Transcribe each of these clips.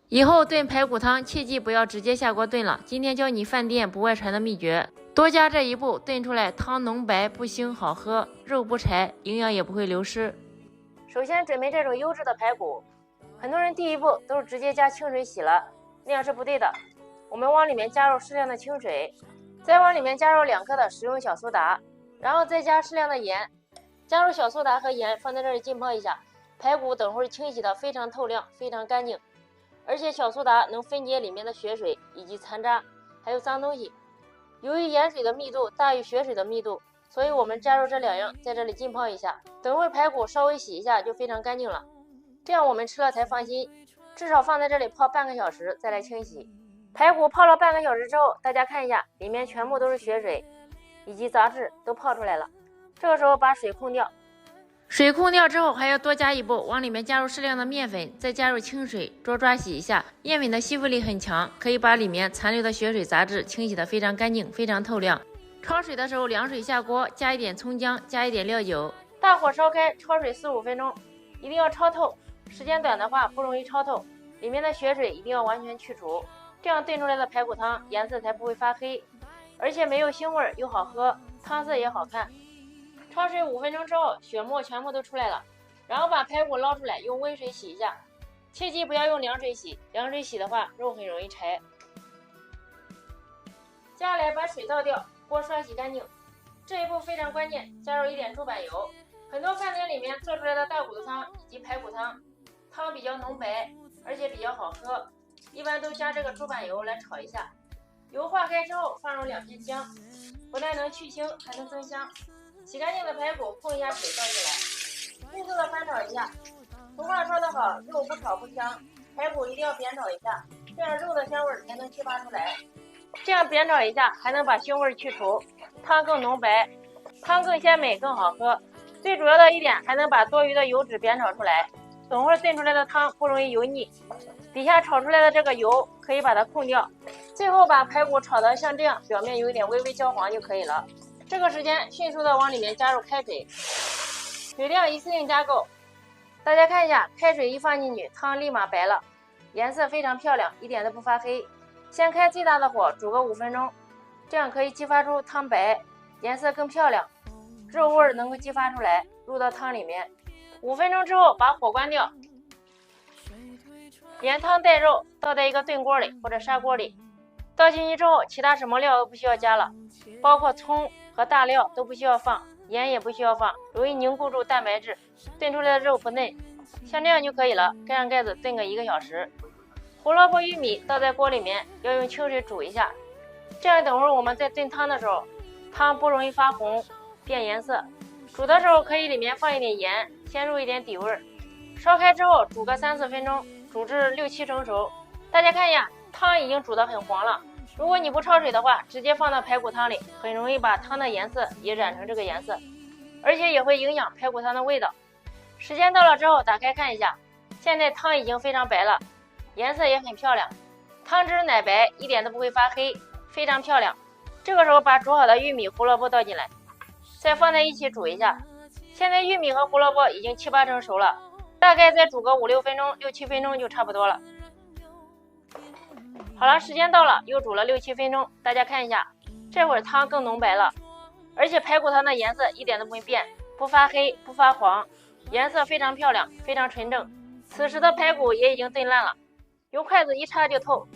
以后炖排骨汤切记不要直接下锅炖了，今天教你饭店不外传的秘诀，多加这一步，炖出来汤浓白不腥好喝，肉不柴，营养也不会流失。首先准备这种优质的排骨，很多人第一步都是直接加清水洗了，那样是不对的。我们往里面加入适量的清水，再往里面加入2克的食用小苏打，然后再加适量的盐，加入小苏打和盐放在这里浸泡一下，排骨等会儿清洗的非常透亮，非常干净。而且小苏打能分解里面的血水以及残渣，还有脏东西。由于盐水的密度大于血水的密度，所以我们加入这2样在这里浸泡一下，等会排骨稍微洗一下就非常干净了。这样我们吃了才放心，至少放在这里泡半个小时再来清洗。排骨泡了半个小时之后，大家看一下，里面全部都是血水以及杂质都泡出来了。这个时候把水控掉。水控掉之后，还要多加一步，往里面加入适量的面粉，再加入清水，多抓洗一下。面粉的吸附力很强，可以把里面残留的血水杂质清洗得非常干净，非常透亮。焯水的时候，凉水下锅，加一点葱姜，加一点料酒，大火烧开，焯水4-5分钟，一定要焯透。时间短的话不容易焯透，里面的血水一定要完全去除，这样炖出来的排骨汤颜色才不会发黑，而且没有腥味又好喝，汤色也好看。焯水5分钟之后，血沫全部都出来了，然后把排骨捞出来，用温水洗一下，切记不要用凉水洗，凉水洗的话肉很容易柴。接下来把水倒掉，锅刷洗干净。这一步非常关键，加入一点猪板油。很多饭店里面做出来的大骨头汤以及排骨汤，汤比较浓白，而且比较好喝，一般都加这个猪板油来炒一下。油化开之后，放入2片姜，不但能去腥，还能增香。洗干净的排骨碰一下水倒进来，迅速的翻炒一下。俗话说得好，肉不炒不香，排骨一定要煸炒一下，这样肉的香味才能激发出来。这样煸炒一下，还能把腥味去除，汤更浓白，汤更鲜美，更好喝。最主要的一点，还能把多余的油脂煸炒出来，等会儿炖出来的汤不容易油腻。底下炒出来的这个油可以把它控掉，最后把排骨炒得像这样，表面有一点微微焦黄就可以了。这个时间迅速的往里面加入开水，水量一次性加够。大家看一下，开水一放进去，汤立马白了，颜色非常漂亮，一点都不发黑。先开最大的火煮个5分钟，这样可以激发出汤白，颜色更漂亮，肉味能够激发出来，入到汤里面。5分钟之后把火关掉，连汤带肉倒在一个炖锅里或者砂锅里，倒进去之后，其他什么料都不需要加了，包括葱和大料都不需要放，盐也不需要放，容易凝固住蛋白质，炖出来的肉不嫩，像这样就可以了。盖上盖子炖个1个小时。胡萝卜、玉米倒在锅里面，要用清水煮一下，这样等会儿我们在炖汤的时候，汤不容易发红变颜色。煮的时候可以里面放一点盐，先入一点底味。烧开之后煮个3-4分钟，煮至6-7成熟。大家看一下，汤已经煮得很黄了。如果你不焯水的话，直接放到排骨汤里，很容易把汤的颜色也染成这个颜色，而且也会影响排骨汤的味道。时间到了之后打开看一下，现在汤已经非常白了，颜色也很漂亮，汤汁奶白，一点都不会发黑，非常漂亮。这个时候把煮好的玉米、胡萝卜倒进来，再放在一起煮一下。现在玉米和胡萝卜已经7-8成熟了，大概再煮个5-6分钟、6-7分钟就差不多了。好了，时间到了，又煮了6-7分钟，大家看一下，这会儿汤更浓白了，而且排骨汤的颜色一点都不会变，不发黑不发黄，颜色非常漂亮，非常纯正。此时的排骨也已经炖烂了，用筷子一插就透，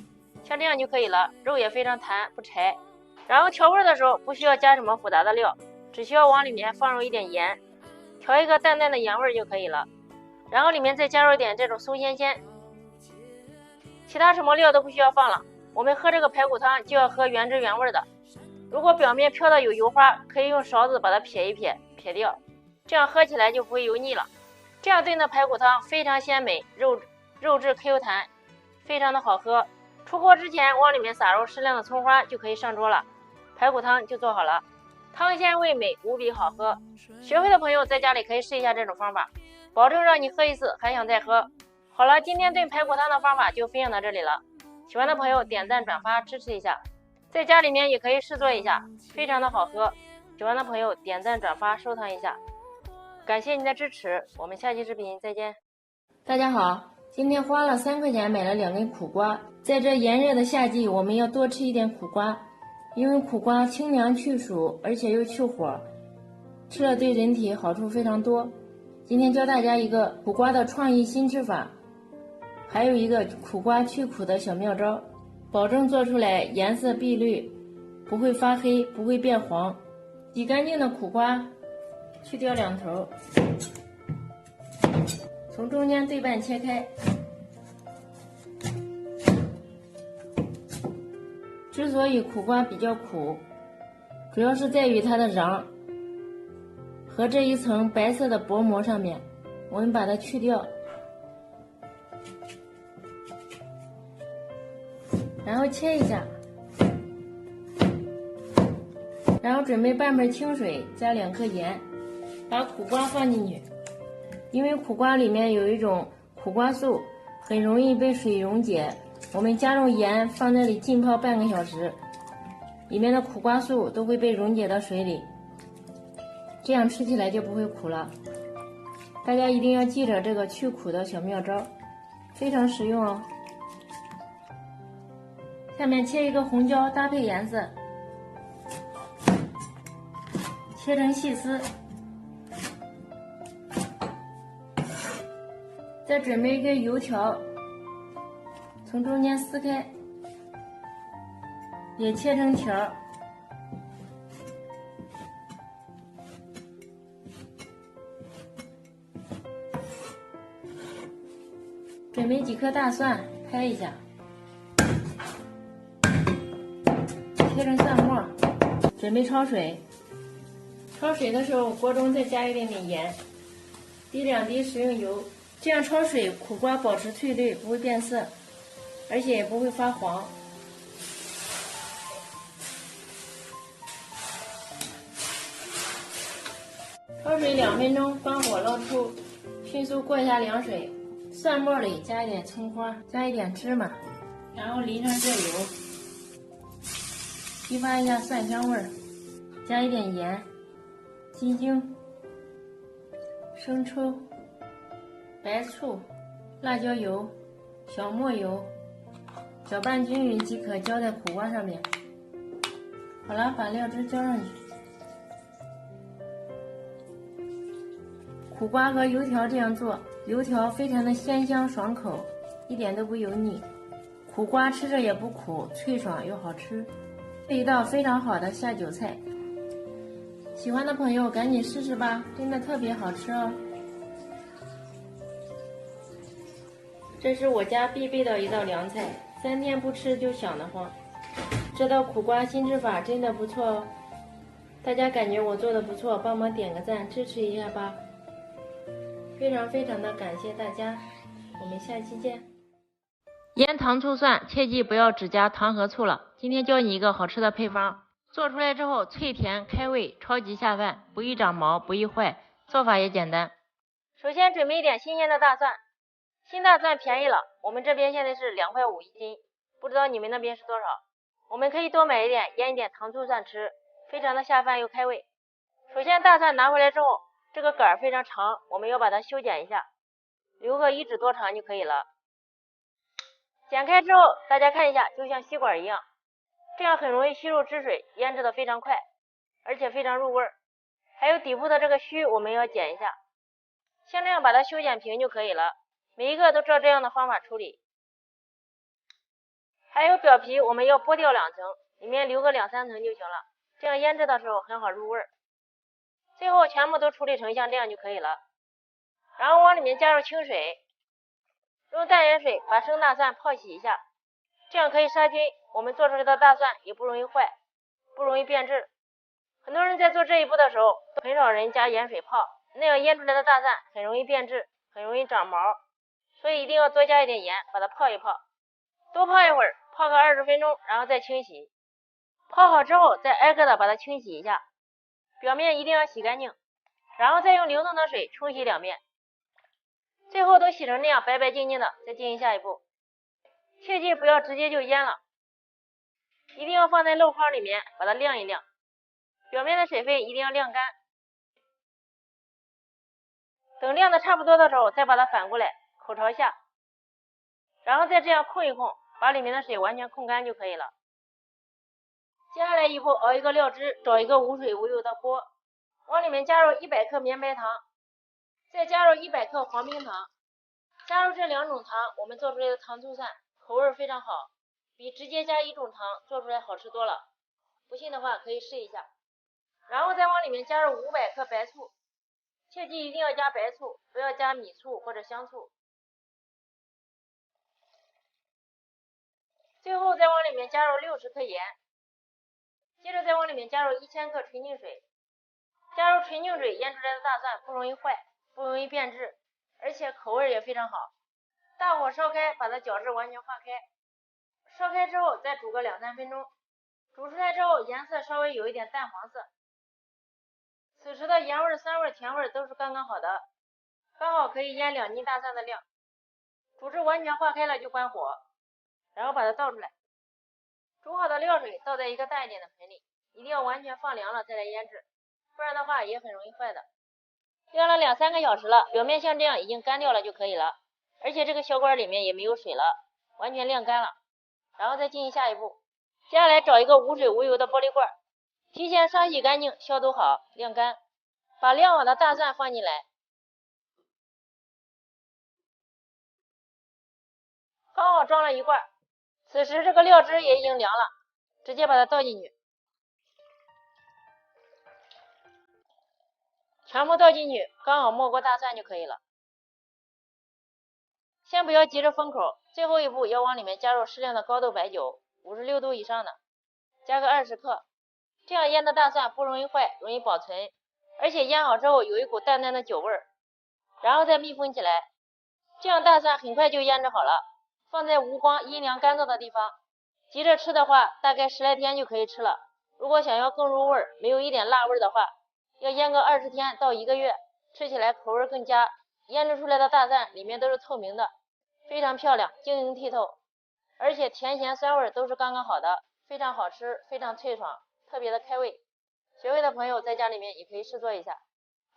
像这样就可以了，肉也非常弹不柴。然后调味的时候不需要加什么复杂的料，只需要往里面放入一点盐，调一个淡淡的盐味就可以了。然后里面再加入一点这种松鲜鲜，其他什么料都不需要放了。我们喝这个排骨汤就要喝原汁原味的，如果表面飘的有油花，可以用勺子把它撇一撇，撇掉，这样喝起来就不会油腻了。这样炖的排骨汤非常鲜美，肉质 Q 弹，非常的好喝。出锅之前往里面撒入适量的葱花就可以上桌了，排骨汤就做好了，汤鲜味美，无比好喝。学会的朋友在家里可以试一下这种方法，保证让你喝一次还想再喝。好了，今天炖排骨汤的方法就分享到这里了，喜欢的朋友点赞转发支持一下，在家里面也可以试做一下，非常的好喝。喜欢的朋友点赞转发收藏一下，感谢您的支持，我们下期视频再见。大家好，今天花了3块钱买了2根苦瓜。在这炎热的夏季，我们要多吃一点苦瓜，因为苦瓜清凉去暑，而且又去火，吃了对人体好处非常多。今天教大家一个苦瓜的创意新吃法，还有一个苦瓜去苦的小妙招，保证做出来颜色碧绿，不会发黑，不会变黄。洗干净的苦瓜去掉两头，从中间对半切开。之所以苦瓜比较苦，主要是在于它的瓤和这一层白色的薄膜上面，我们把它去掉，然后切一下，然后准备半杯清水加2克盐，把苦瓜放进去。因为苦瓜里面有一种苦瓜素，很容易被水溶解，我们加入盐放这里浸泡半个小时，里面的苦瓜素都会被溶解到水里，这样吃起来就不会苦了。大家一定要记着这个去苦的小妙招，非常实用哦。下面切一个红椒搭配颜色，切成细丝。再准备一根油条，从中间撕开，也切成条。准备几颗大蒜，拍一下，切成蒜末。准备焯水，焯水的时候锅中再加一点点盐，滴2滴食用油。这样焯水，苦瓜保持翠绿，不会变色，而且也不会发黄。焯水2分钟，关火捞出，迅速过一下凉水。蒜末里加一点葱花，加一点芝麻，然后淋上热油，激发一下蒜香味儿，加一点盐、鸡精、生抽、白醋、辣椒油、小磨油，搅拌均匀即可，浇在苦瓜上面。好了，把料汁浇上去。苦瓜和油条这样做，油条非常的鲜香爽口，一点都不油腻。苦瓜吃着也不苦，脆爽又好吃，是一道非常好的下酒菜。喜欢的朋友赶紧试试吧，真的特别好吃哦。这是我家必备的一道凉菜，3天不吃就想得慌。这道苦瓜新吃法真的不错哦，大家感觉我做的不错，帮忙点个赞支持一下吧。非常的感谢大家，我们下期见。盐、糖、醋、蒜，切记不要只加糖和醋了。今天教你一个好吃的配方，做出来之后脆甜开胃，超级下饭，不易长毛，不易坏，做法也简单。首先准备一点新鲜的大蒜，新大蒜便宜了，我们这边现在是2.5块1斤，不知道你们那边是多少。我们可以多买一点，腌一点糖醋蒜吃，非常的下饭又开胃。首先大蒜拿回来之后，这个杆非常长，我们要把它修剪一下，留个1指多长就可以了。剪开之后，大家看一下，就像吸管一样，这样很容易吸入汁水，腌制的非常快，而且非常入味。还有底部的这个须我们要剪一下，像这样把它修剪平就可以了。每一个都照这样的方法处理。还有表皮我们要剥掉2层，里面留个2、3层就行了，这样腌制的时候很好入味。最后全部都处理成像这样就可以了。然后往里面加入清水，用淡盐水把生大蒜泡洗一下，这样可以杀菌，我们做出来的大蒜也不容易坏，不容易变质。很多人在做这一步的时候，很少人加盐水泡，那样腌出来的大蒜很容易变质，很容易长毛，所以一定要多加一点盐，把它泡一泡，多泡一会儿，泡个20分钟，然后再清洗。泡好之后再挨个的把它清洗一下，表面一定要洗干净，然后再用流动的水冲洗2遍，最后都洗成那样白白净净的，再进行下一步。切记不要直接就腌了，一定要放在漏筐里面把它晾一晾，表面的水分一定要晾干。等晾的差不多的时候，再把它反过来口朝下，然后再这样控一控，把里面的水完全控干就可以了。接下来一步，熬一个料汁，找一个无水无油的锅，往里面加入100克绵白糖，再加入100克黄冰糖。加入这2种糖，我们做出来的糖醋蒜口味非常好，比直接加1种糖做出来好吃多了。不信的话可以试一下。然后再往里面加入500克白醋，切记一定要加白醋，不要加米醋或者香醋。最后再往里面加入60克盐，接着再往里面加入1000克纯净水。加入纯净水腌出来的大蒜不容易坏，不容易变质，而且口味也非常好。大火烧开，把它搅至完全化开。烧开之后再煮个2-3分钟，煮出来之后颜色稍微有一点淡黄色。此时的盐味、酸味、甜味都是刚刚好的，刚好可以腌2斤大蒜的量。煮至完全化开了就关火，然后把它倒出来。煮好的料水倒在一个大一点的盆里，一定要完全放凉了再来腌制，不然的话也很容易坏的。晾了2-3个小时了，表面像这样已经干掉了就可以了，而且这个小管里面也没有水了，完全晾干了。然后再进行下一步，接下来找一个无水无油的玻璃罐，提前刷洗干净，消毒好，晾干。把晾好的大蒜放进来，刚好装了一罐。此时这个料汁也已经凉了，直接把它倒进去，全部倒进去，刚好没过大蒜就可以了。先不要急着封口，最后一步要往里面加入适量的高度白酒，56度以上的，加个20克，这样腌的大蒜不容易坏，容易保存，而且腌好之后有一股淡淡的酒味儿。然后再密封起来，这样大蒜很快就腌制好了，放在无光、阴凉、干燥的地方。急着吃的话，大概10来天就可以吃了。如果想要更入味，没有一点辣味的话，要腌个20天到1个月，吃起来口味更佳。腌制出来的大蒜里面都是透明的，非常漂亮，晶莹剔透，而且甜咸酸味都是刚刚好的，非常好吃，非常脆爽，特别的开胃。学会的朋友在家里面也可以试做一下。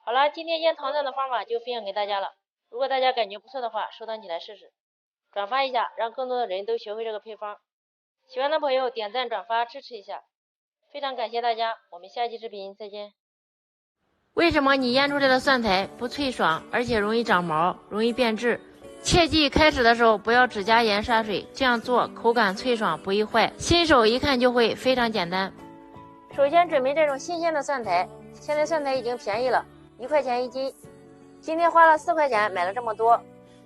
好了，今天腌糖蒜的方法就分享给大家了。如果大家感觉不错的话，收藏起来试试，转发一下，让更多的人都学会这个配方。喜欢的朋友点赞转发支持一下，非常感谢大家，我们下期视频再见。为什么你腌出来的蒜苔不脆爽，而且容易长毛，容易变质？切记开始的时候不要只加盐杀水，这样做口感脆爽不易坏，新手一看就会，非常简单。首先准备这种新鲜的蒜苔，现在蒜苔已经便宜了，1块钱1斤，今天花了4块钱买了这么多。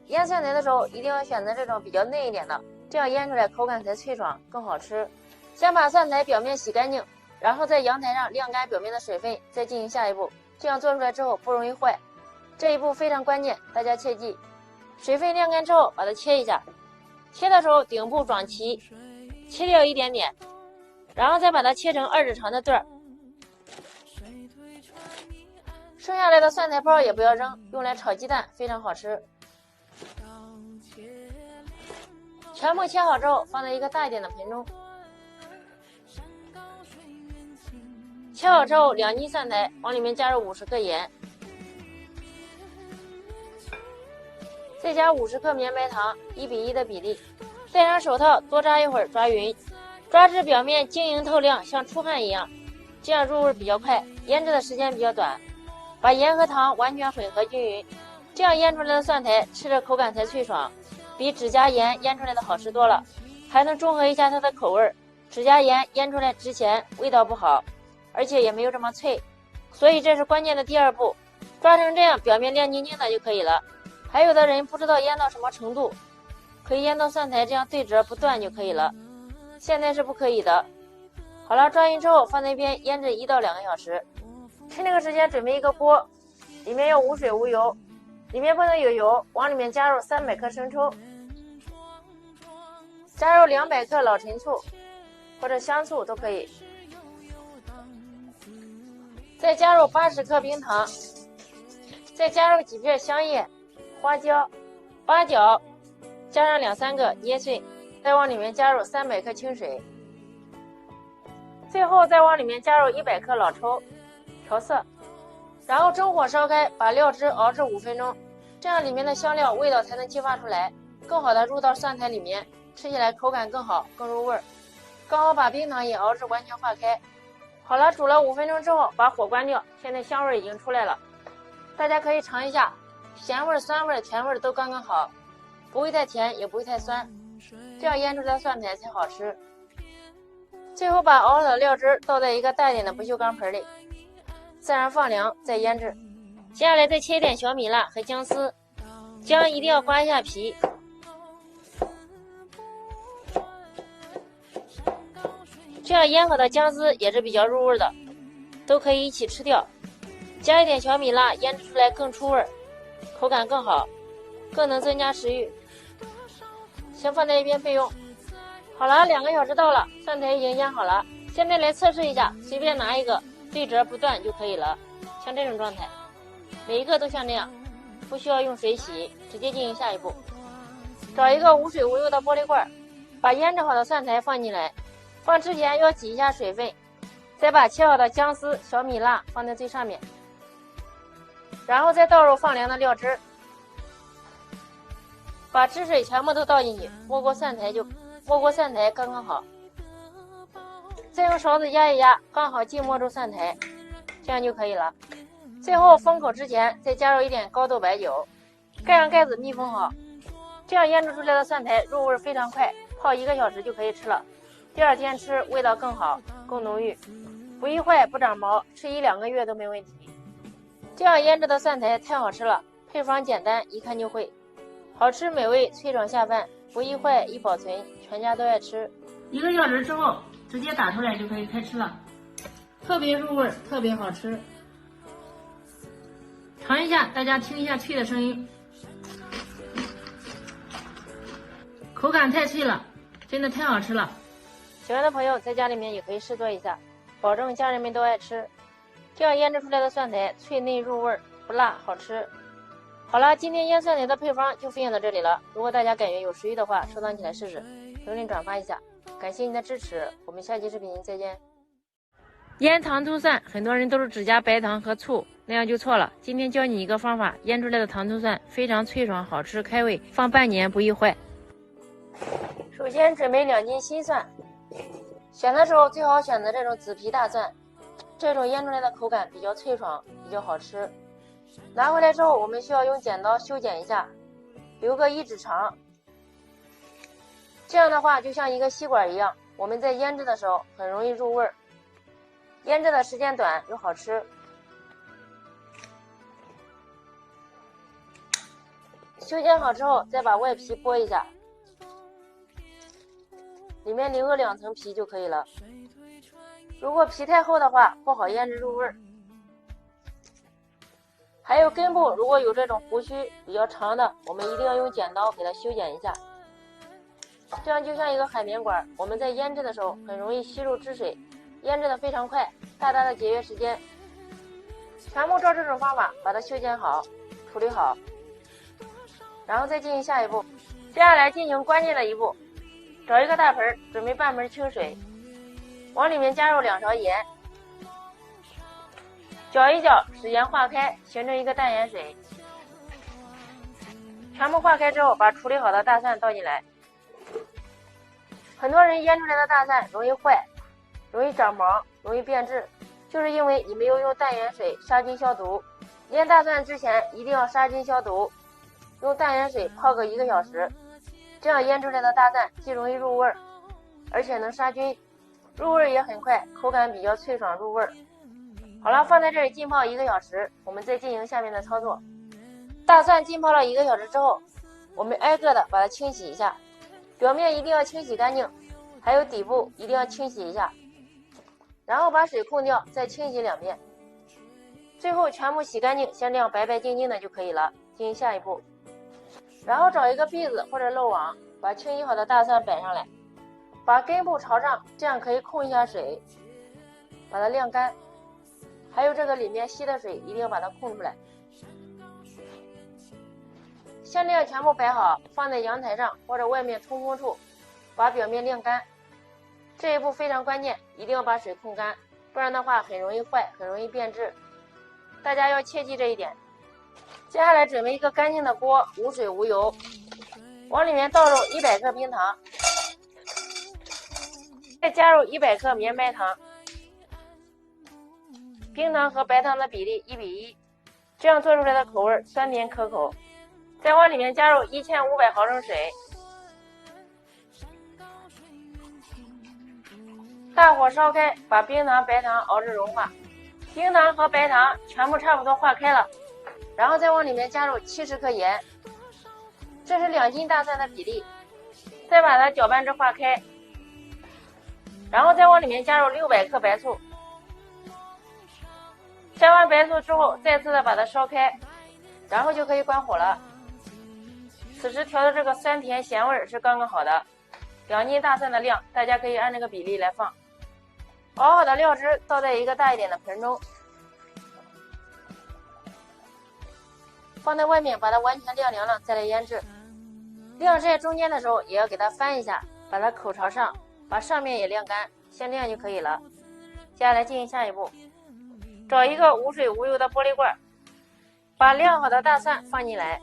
腌蒜苔的时候一定要选择这种比较嫩一点的，这样腌出来口感才脆爽更好吃。先把蒜苔表面洗干净，然后在阳台上晾干表面的水分，再进行下一步，这样做出来之后不容易坏。这一步非常关键，大家切记。水分晾干之后把它切一下，切的时候顶部转齐，切掉一点点，然后再把它切成2指长的段儿。剩下来的蒜苔泡也不要扔，用来炒鸡蛋非常好吃。全部切好之后放在一个大一点的盆中，切好之后2斤蒜苔往里面加入50克盐，再加50克绵白糖，1:1的比例，戴上手套多抓一会儿，抓匀，抓至表面晶莹透亮，像出汗一样，这样入味比较快，腌制的时间比较短。把盐和糖完全混合均匀，这样腌出来的蒜苔吃着口感才脆爽，比只加盐腌出来的好吃多了，还能中和一下它的口味。只加盐腌出来之前味道不好，而且也没有这么脆，所以这是关键的第2步，抓成这样表面亮晶晶的就可以了。还有的人不知道腌到什么程度，可以腌到蒜苔这样对折不断就可以了，现在是不可以的。好了，抓匀之后放在一边腌制1到2个小时。趁这个时间准备一个锅，里面要无水无油，里面不能有油，往里面加入300克生抽，加入200克老陈醋或者香醋都可以，再加入80克冰糖，再加入几片香叶、花椒、八角，加上2-3个捏碎，再往里面加入300克清水，最后再往里面加入100克老抽调色，然后中火烧开，把料汁熬至5分钟，这样里面的香料味道才能激发出来，更好的入到蒜苔里面，吃起来口感更好，更入味儿。刚好把冰糖也熬至完全化开。好了，煮了5分钟之后，把火关掉，现在香味已经出来了。大家可以尝一下，咸味、酸味、甜味都刚刚好，不会太甜，也不会太酸，这样腌出来的蒜苔才好吃。最后把熬好的料汁倒在一个大一点的不锈钢盆里，自然放凉再腌制。接下来再切一点小米辣和姜丝，姜一定要刮一下皮。这样腌好的姜丝也是比较入味的，都可以一起吃掉。加一点小米辣，腌制出来更出味，口感更好，更能增加食欲。先放在一边备用。好了，2个小时到了，蒜苔已经腌好了。现在来测试一下，随便拿一个，对折不断就可以了。像这种状态，每一个都像这样，不需要用水洗，直接进行下一步。找一个无水无油的玻璃罐，把腌制好的蒜苔放进来。放之前要挤一下水分，再把切好的姜丝、小米辣放在最上面，然后再倒入放凉的料汁，把汁水全部都倒进去，没过蒜苔刚刚好。再用勺子压一压，刚好浸没住蒜苔，这样就可以了。最后封口之前再加入一点高豆白酒，盖上盖子密封好。这样腌制出来的蒜苔入味非常快，泡1个小时就可以吃了。第2天吃味道更好，更浓郁，不易坏，不长毛，吃1-2个月都没问题。这样腌制的蒜苔太好吃了，配方简单，一看就会，好吃美味，脆爽下饭，不易坏，易保存，全家都爱吃。1个小时之后直接打出来就可以开吃了，特别入味，特别好吃。尝一下，大家听一下脆的声音，口感太脆了，真的太好吃了。喜欢的朋友在家里面也可以试做一下，保证家人们都爱吃。这样腌制出来的蒜苔脆嫩入味，不辣，好吃。好了，今天腌蒜苔的配方就分享到这里了。如果大家感觉有食欲的话，收藏起来试试，评论转发一下，感谢您的支持。我们下期视频再见。腌糖醋蒜，很多人都是只加白糖和醋，那样就错了。今天教你一个方法，腌出来的糖醋蒜非常脆爽好吃开胃，放半年不易坏。首先准备2斤新蒜，选的时候最好选择这种紫皮大蒜，这种腌出来的口感比较脆爽，比较好吃。拿回来之后，我们需要用剪刀修剪一下，留个1指长。这样的话就像一个吸管一样，我们在腌制的时候很容易入味，腌制的时间短又好吃。修剪好之后，再把外皮剥一下，里面留个2层皮就可以了。如果皮太厚的话，不好腌制入味。还有根部，如果有这种胡须比较长的，我们一定要用剪刀给它修剪一下。这样就像一个海绵管，我们在腌制的时候很容易吸入汁水，腌制的非常快，大大的节约时间。全部照这种方法把它修剪好，处理好，然后再进行下一步。接下来进行关键的一步，找一个大盆，准备半盆清水，往里面加入2勺盐，搅一搅，使盐化开，形成一个淡盐水。全部化开之后，把处理好的大蒜倒进来。很多人腌出来的大蒜容易坏，容易长毛，容易变质，就是因为你没有用淡盐水杀菌消毒。腌大蒜之前一定要杀菌消毒，用淡盐水泡个1个小时，这样腌出来的大蒜既容易入味，而且能杀菌，入味也很快，口感比较脆爽入味。好了，放在这里浸泡1个小时，我们再进行下面的操作。大蒜浸泡了1个小时之后，我们挨个的把它清洗一下，表面一定要清洗干净，还有底部一定要清洗一下，然后把水控掉，再清洗2遍，最后全部洗干净，像这样白白净净的就可以了。进行下一步，然后找一个篦子或者漏网，把清洗好的大蒜摆上来，把根部朝上，这样可以控一下水，把它晾干。还有这个里面吸的水一定要把它控出来。像这样全部摆好，放在阳台上或者外面通风处，把表面晾干。这一步非常关键，一定要把水控干，不然的话很容易坏，很容易变质，大家要切记这一点。接下来准备一个干净的锅，无水无油，往里面倒入100克冰糖，再加入100克绵白糖，冰糖和白糖的比例1比1，这样做出来的口味酸甜可口。再往里面加入1500毫升水，大火烧开，把冰糖、白糖熬至融化。冰糖和白糖全部差不多化开了，然后再往里面加入70克盐，这是2斤大蒜的比例。再把它搅拌至化开，然后再往里面加入600克白醋。加完白醋之后，再次的把它烧开，然后就可以关火了。此时调的这个酸甜咸味是刚刚好的，2斤大蒜的量，大家可以按这个比例来放。熬好的料汁倒在一个大一点的盆中，放在外面，把它完全晾凉了再来腌制。晾晒中间的时候也要给它翻一下，把它口朝上，把上面也晾干，先这样就可以了。接下来进行下一步，找一个无水无油的玻璃罐，把晾好的大蒜放进来，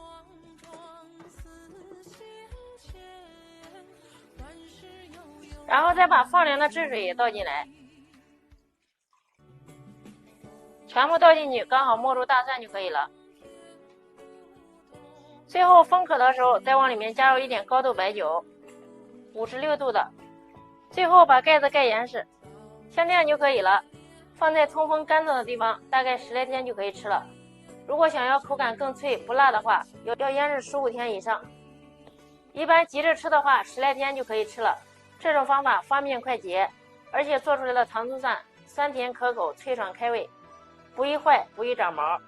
然后再把放凉的汁水也倒进来，全部倒进去，刚好没住大蒜就可以了。最后封口的时候，再往里面加入一点高度白酒，56度的，最后把盖子盖严实，像这样就可以了。放在通风干燥的地方，大概10来天就可以吃了。如果想要口感更脆不辣的话，要腌制15天以上。一般急着吃的话，10来天就可以吃了。这种方法方便快捷，而且做出来的糖醋蒜酸甜可口，脆爽开胃，不易坏，不易长毛。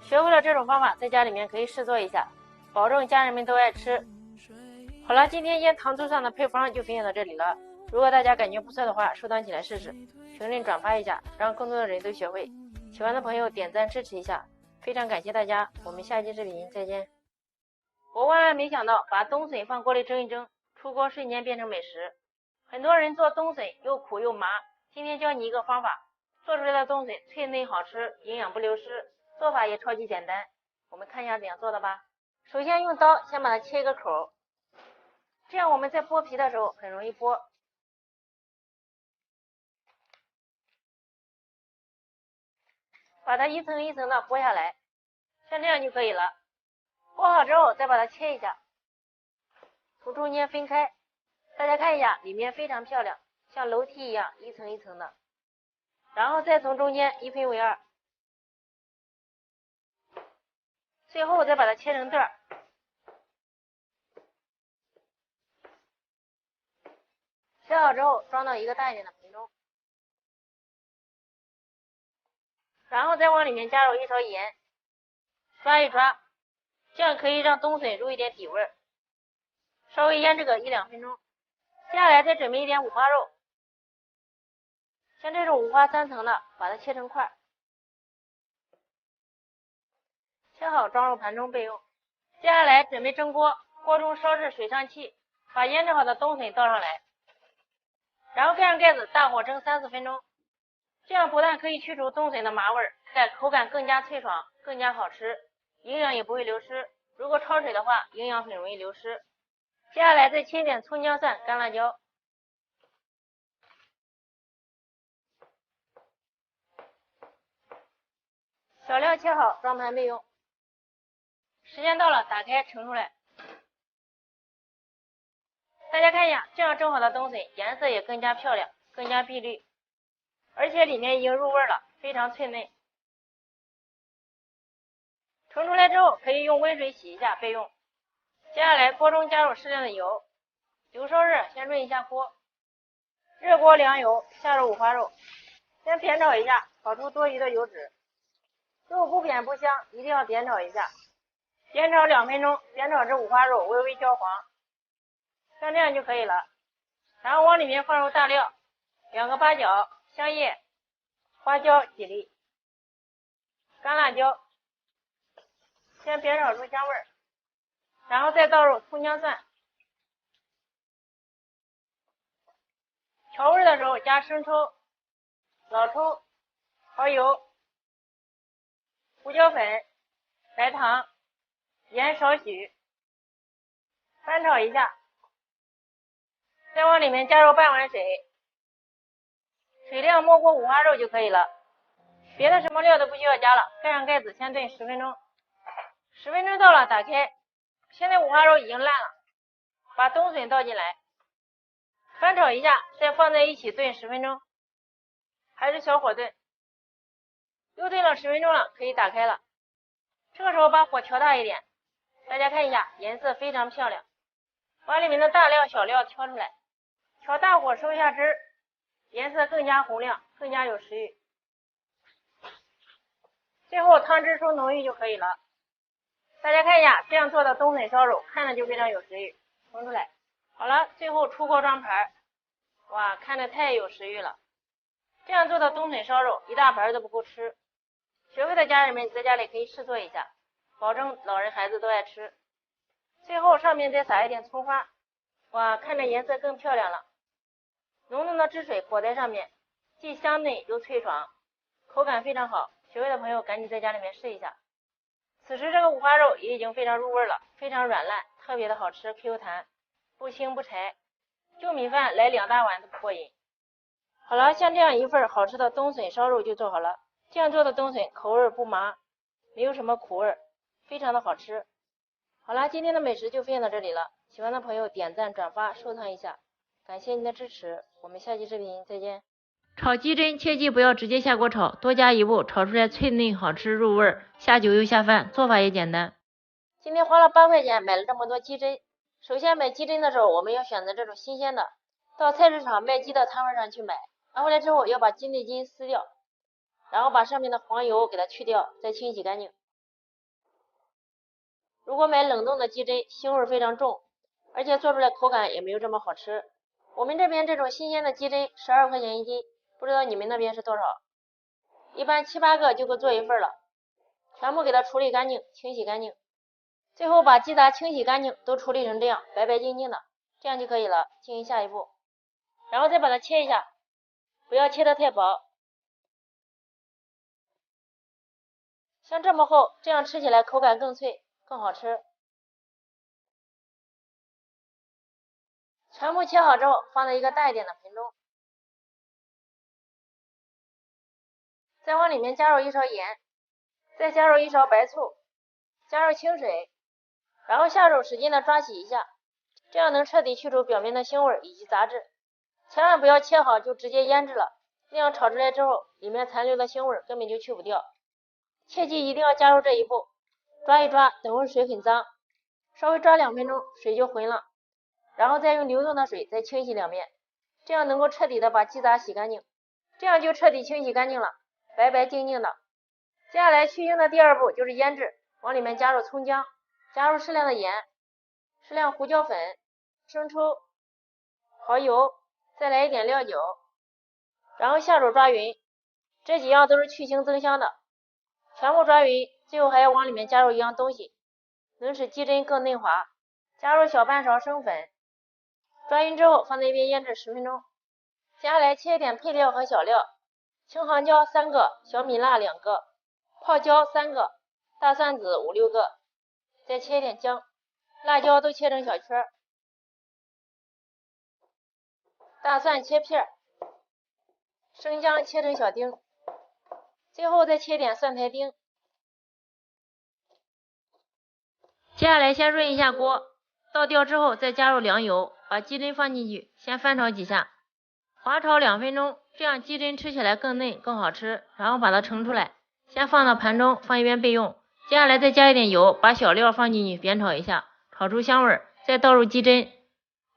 学会了这种方法，在家里面可以试做一下，保证家人们都爱吃。好了，今天腌糖醋蒜的配方就分享到这里了。如果大家感觉不错的话，收藏起来试试，评论转发一下，让更多的人都学会。喜欢的朋友点赞支持一下，非常感谢大家，我们下期视频再见。我万万没想到，把冬笋放锅里蒸一蒸，出锅瞬间变成美食。很多人做冬笋又苦又麻，今天教你一个方法，做出来的冬笋脆嫩好吃，营养不流失，做法也超级简单。我们看一下怎样做的吧。首先用刀先把它切一个口，这样我们在剥皮的时候很容易剥。把它一层一层的剥下来，像这样就可以了。剥好之后再把它切一下，从中间分开，大家看一下，里面非常漂亮，像楼梯一样一层一层的。然后再从中间一分为2，最后再把它切成段儿。切好之后装到一个大一点的盆中，然后再往里面加入一勺盐，抓一抓，这样可以让冬笋入一点底味，稍微腌制个1、2分钟。接下来再准备一点五花肉，像这种5花3层的，把它切成块，切好装入盘中备用。接下来准备蒸锅，锅中烧至水上气，把腌制好的冬笋倒上来，然后盖上盖子，大火蒸3、4分钟。这样不但可以去除冬笋的麻味，口感更加脆爽，更加好吃，营养也不会流失。如果焯水的话，营养很容易流失。接下来再切一点葱姜蒜、干辣椒，小料切好装盘备用。时间到了，打开盛出来。大家看一下，这样蒸好的冬笋颜色也更加漂亮，更加碧绿，而且里面已经入味了，非常脆嫩。盛出来之后可以用温水洗一下备用。接下来锅中加入适量的油，油烧热，先润一下锅。热锅凉油，下入五花肉，先煸炒一下，炒出多余的油脂。肉不煸不香，一定要煸炒一下。煸炒2分钟，煸炒至五花肉微微焦黄，像这样就可以了。然后往里面放入大料，2个八角、香叶、花椒几粒、干辣椒，先煸炒出香味，然后再倒入葱姜蒜。调味的时候加生抽、老抽、蚝油、胡椒粉、白糖、盐少许，翻炒一下，再往里面加入半碗水，水量没过五花肉就可以了，别的什么料都不需要加了。盖上盖子，先炖10分钟。10分钟到了，打开，现在五花肉已经烂了，把冬笋倒进来，翻炒一下，再放在一起炖10分钟，还是小火炖。又炖了10分钟了，可以打开了。这个时候把火调大一点，大家看一下，颜色非常漂亮。把里面的大料小料挑出来，调大火收下汁，颜色更加红亮，更加有食欲。最后汤汁出浓郁就可以了。大家看一下，这样做的冬笋烧肉看着就非常有食欲，盛出来。好了，最后出锅装盘。哇，看着太有食欲了。这样做的冬笋烧肉一大盘都不够吃。学会的家人们在家里可以试做一下，保证老人孩子都爱吃。最后上面再撒一点葱花，哇，看着颜色更漂亮了。浓浓的汁水裹在上面，既香嫩又脆爽，口感非常好。学会的朋友赶紧在家里面试一下。此时这个五花肉也已经非常入味了，非常软烂，特别的好吃 Q 弹，不腥不柴，就米饭来2大碗都不过瘾。好了，像这样一份好吃的冬笋烧肉就做好了。这样做的冬笋口味不麻，没有什么苦味，非常的好吃。好了，今天的美食就分享到这里了，喜欢的朋友点赞转发收藏一下，感谢您的支持，我们下期视频再见。炒鸡胗切记不要直接下锅炒，多加一步，炒出来脆嫩好吃入味，下酒又下饭，做法也简单。今天花了8块钱买了这么多鸡胗。首先买鸡胗的时候，我们要选择这种新鲜的，到菜市场卖鸡的摊位上去买，拿回来之后要把鸡内筋撕掉，然后把上面的黄油给它去掉，再清洗干净。如果买冷冻的鸡胗，腥味非常重，而且做出来口感也没有这么好吃。我们这边这种新鲜的鸡胗12块钱1斤，不知道你们那边是多少？一般7、8个就够做一份了，全部给它处理干净，清洗干净。最后把鸡杂清洗干净，都处理成这样白白净净的，这样就可以了。进行下一步，然后再把它切一下，不要切得太薄，像这么厚，这样吃起来口感更脆，更好吃。全部切好之后，放在一个大一点的盆中，再往里面加入1勺盐，再加入1勺白醋，加入清水，然后下手使劲的抓洗一下，这样能彻底去除表面的腥味以及杂质。千万不要切好就直接腌制了，那样炒出来之后，里面残留的腥味根本就去不掉。切记一定要加入这一步，抓一抓，等会水很脏，稍微抓2分钟，水就浑了，然后再用流动的水再清洗2遍，这样能够彻底的把鸡杂洗干净，这样就彻底清洗干净了，白白净净的。接下来去腥的第2步就是腌制，往里面加入葱姜，加入适量的盐，适量胡椒粉、生抽、蚝油，再来一点料酒，然后下手抓匀，这几样都是去腥增香的，全部抓匀。最后还要往里面加入一样东西，能使鸡胗更嫩滑，加入小半勺生粉，抓匀之后放在一边腌制10分钟。接下来切一点配料和小料，青杭椒3个，小米辣2个，泡椒3个，大蒜子5、6个，再切一点姜，辣椒都切成小圈，大蒜切片，生姜切成小丁，最后再切点蒜苔丁。接下来先润一下锅，倒掉之后再加入凉油，把鸡胗放进去，先翻炒几下，滑炒2分钟，这样鸡胗吃起来更嫩更好吃。然后把它盛出来，先放到盘中放一边备用。接下来再加一点油，把小料放进去煸炒一下，炒出香味，再倒入鸡胗，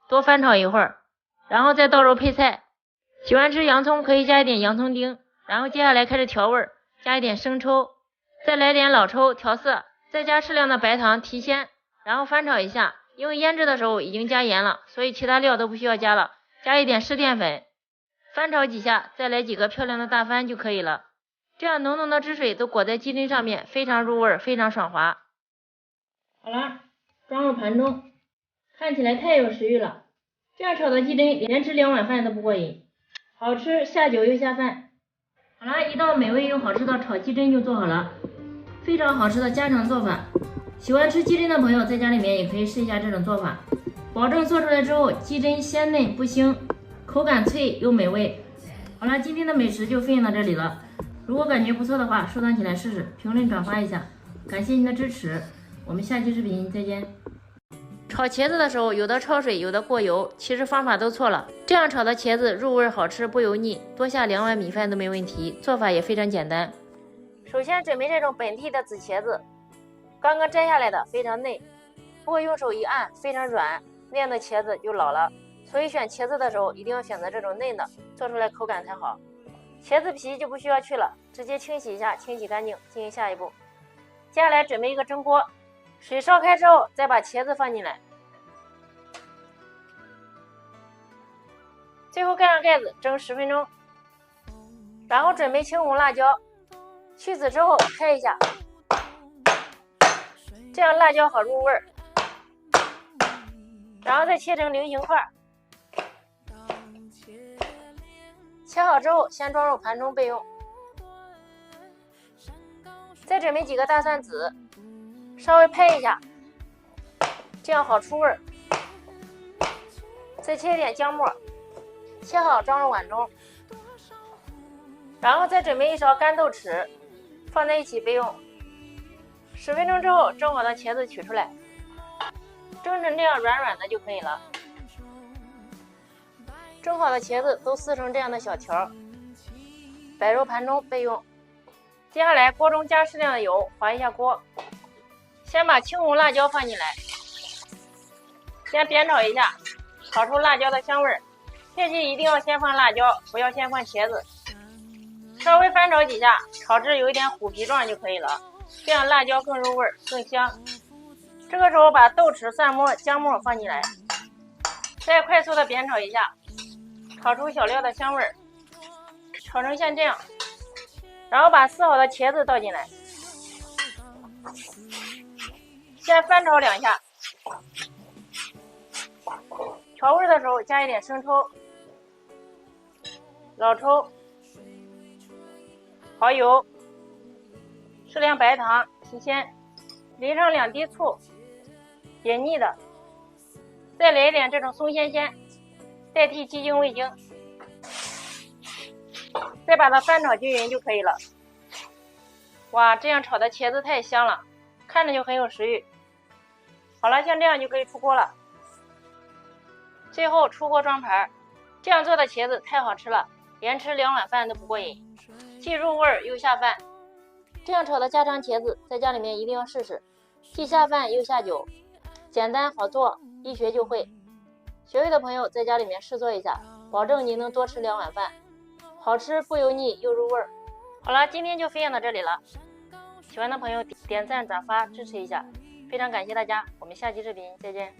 多翻炒一会儿，然后再倒入配菜。喜欢吃洋葱可以加一点洋葱丁，然后接下来开始调味，加一点生抽，再来点老抽调色，再加适量的白糖提鲜，然后翻炒一下。因为腌制的时候已经加盐了，所以其他料都不需要加了，加一点湿淀粉，翻炒几下，再来几个漂亮的大翻就可以了。这样浓浓的汁水都裹在鸡胗上面，非常入味，非常爽滑。好了，装入盘中，看起来太有食欲了。这样炒的鸡胗连吃2碗饭都不过瘾，好吃下酒又下饭。好了，一道美味又好吃的炒鸡胗就做好了，非常好吃的家常做法。喜欢吃鸡胗的朋友在家里面也可以试一下这种做法。保证做出来之后鸡胗鲜嫩不腥，口感脆又美味。好了，今天的美食就分享到这里了。如果感觉不错的话，收藏起来试试，评论转发一下，感谢您的支持。我们下期视频再见。炒茄子的时候，有的焯水，有的过油，其实方法都错了。这样炒的茄子入味好吃，不油腻，多下2碗米饭都没问题。做法也非常简单。首先准备这种本地的紫茄子，刚刚摘下来的，非常嫩，不过用手一按非常软，那样的茄子就老了。所以选茄子的时候一定要选择这种嫩的，做出来口感才好。茄子皮就不需要去了，直接清洗一下，清洗干净，进行下一步。接下来准备一个蒸锅，水烧开之后再把茄子放进来，最后盖上盖子蒸10分钟。然后准备青红辣椒，去籽之后开一下，这样辣椒好入味儿。然后再切成菱形块，切好之后先装入盘中备用。再准备几个大蒜籽，稍微拍一下，这样好出味儿。再切一点姜末，切好装入碗中。然后再准备1勺干豆豉，放在一起备用。10分钟之后，蒸好的茄子取出来，蒸成这样软软的就可以了。蒸好的茄子都撕成这样的小条，摆入盘中备用。接下来锅中加适量的油，划一下锅，先把青红辣椒放进来，先煸炒一下，炒出辣椒的香味儿。切记一定要先放辣椒，不要先放茄子。稍微翻炒几下，炒至有一点虎皮状就可以了，这样辣椒更入味更香。这个时候把豆豉、蒜末、姜末放进来，再快速的煸炒一下，炒出小料的香味儿，炒成像这样。然后把撕好的茄子倒进来，先翻炒2下。调味的时候加一点生抽、老抽、蚝油、适量白糖提鲜，淋上2滴醋，解腻的。再来一点这种松鲜鲜，代替鸡精、味精。再把它翻炒均匀就可以了。哇，这样炒的茄子太香了，看着就很有食欲。好了，像这样就可以出锅了。最后出锅装盘，这样做的茄子太好吃了，连吃2碗饭都不过瘾，既入味又下饭。这样炒的家常茄子，在家里面一定要试试，既下饭又下酒，简单好做，一学就会。学会的朋友在家里面试做一下，保证您能多吃2碗饭。好吃不油腻又入味儿。好了，今天就分享到这里了，喜欢的朋友点赞转发支持一下，非常感谢大家，我们下期视频再见。